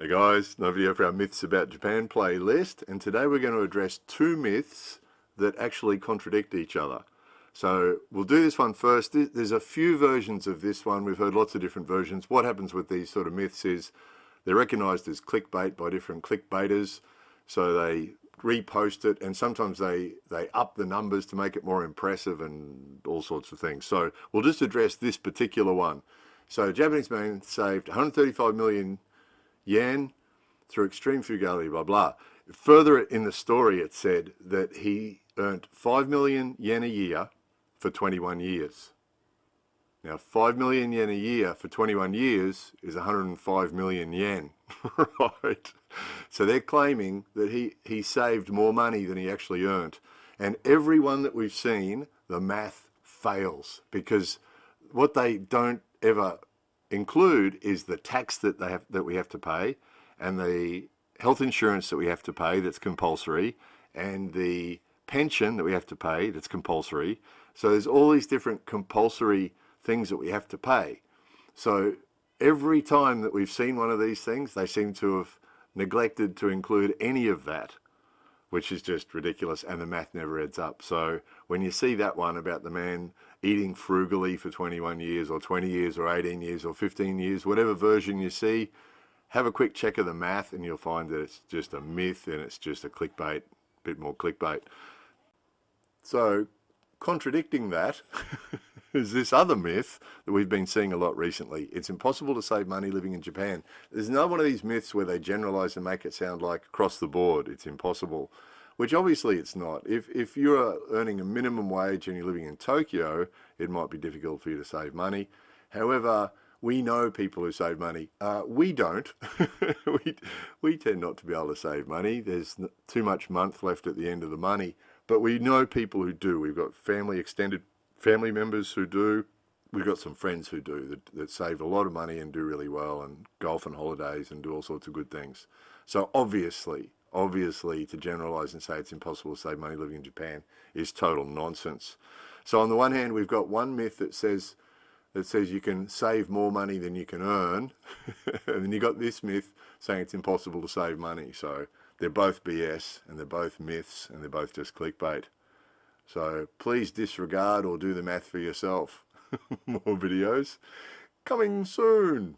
Hey guys, another video for our Myths About Japan playlist, and today we're going to address two myths that actually contradict each other. So we'll do this one first. There's a few versions of this one. We've heard lots of different versions. What happens with these sort of myths is they're recognized as clickbait by different clickbaiters, so they repost it, and sometimes they up the numbers to make it more impressive and all sorts of things. So we'll just address this particular one. So Japanese man saved 135 million yen through extreme frugality, blah, blah. Further in the story, it said that he earned 5 million yen a year for 21 years. Now, 5 million yen a year for 21 years is 105 million yen, right? So they're claiming that he saved more money than he actually earned. And every one that we've seen, the math fails, because what they don't ever include is the tax that we have to pay, and the health insurance that we have to pay that's compulsory, and the pension that we have to pay that's compulsory. So there's all these different compulsory things that we have to pay. So every time that we've seen one of these things, they seem to have neglected to include any of that, which is just ridiculous, and the math never adds up. So when you see that one about the man eating frugally for 21 years or 20 years or 18 years or 15 years, whatever version you see, have a quick check of the math and you'll find that it's just a myth and it's just a clickbait, bit more clickbait. So contradicting that is this other myth that we've been seeing a lot recently. It's impossible to save money living in Japan. There's another one of these myths where they generalize and make it sound like across the board it's impossible, which obviously it's not. If you're earning a minimum wage and you're living in Tokyo, it might be difficult for you to save money. However, we know people who save money. We don't. we tend not to be able to save money. There's too much month left at the end of the money. But we know people who do. We've got extended family members who do. We've got some friends who do, that save a lot of money and do really well, and golf and holidays and do all sorts of good things. So obviously, to generalize and say it's impossible to save money living in Japan is total nonsense. So on the one hand, we've got one myth that says you can save more money than you can earn, and then you've got this myth saying it's impossible to save money. So they're both BS, and they're both myths, and they're both just clickbait. So please disregard or do the math for yourself. More videos coming soon.